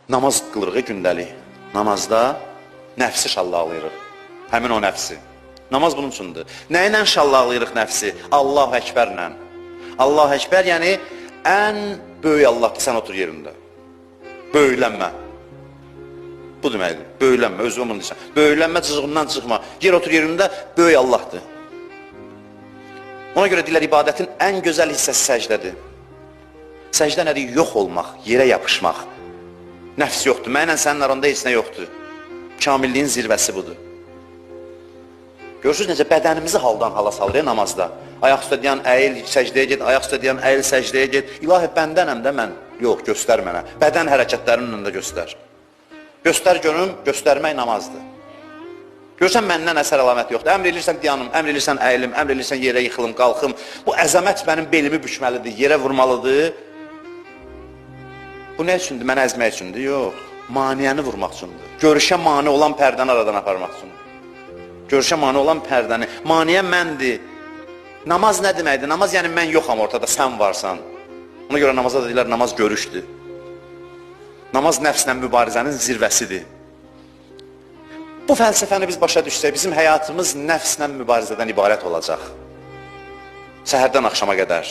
Namaz qılırıq gündəlik. Namazda nəfsi şallaqlayırıq. Həmin o nəfsi. Namaz bunun üçündür. Nə ilə şallaqlayırıq nəfsi? Allahu Əkbərlə. Allahu Əkbər, yəni ən böyük Allahdır, sən otur yerində. Böyülənmə. Bu deməkdir, böyülənmə, özü onu deyirsən. Böyülənmə, cızığından çıxma. Yer otur yerində, böyük Allahdır. Ona görə deyirlər, ibadətin ən gözəl hissəsi səcdədir. Səcdə nədir? Yox olmaq, yerə yapışmaq. Nəfs yoxdur, mənlə sənin aranda heç nə yoxdur. Kamilliyin zirvəsi budur. Görürsünüz necə bədənimizi haldan hala salır namazda. Ayaq üstə deyən əyil, səcdəyə get, ayaq üstə deyən əyil, səcdəyə get. İlahi, bəndənəm də mən. Yox, göstər mənə. Bədən hərəkətlərinin önündə göstər. Göstər görüm, göstərmək namazdır. Görürsən, məndən əsər əlamət yoxdur. Əmr edirsən dayanım, əmr edirsən əyilim, əmr edirsən yerə yıxılım, qalxım. Bu əzəmət mənim belimi bükməlidir, yerə vurmalıdır. Bu nə üçündür? Mənə əzmək üçündür? Yox, maniyəni vurmaq üçündür. Görüşə mani olan pərdəni aradan aparmaq üçündür. Görüşə mani olan pərdəni. Maniyə məndir. Namaz nə deməkdir? Namaz yəni mən yoxam ortada, sən varsan. Ona görə namaza da deyirlər, namaz görüşdür. Namaz nəfslə mübarizənin zirvəsidir. Bu fəlsəfəni biz başa düşsək, bizim həyatımız nəfslə mübarizədən ibarət olacaq. Səhərdən axşama qədər.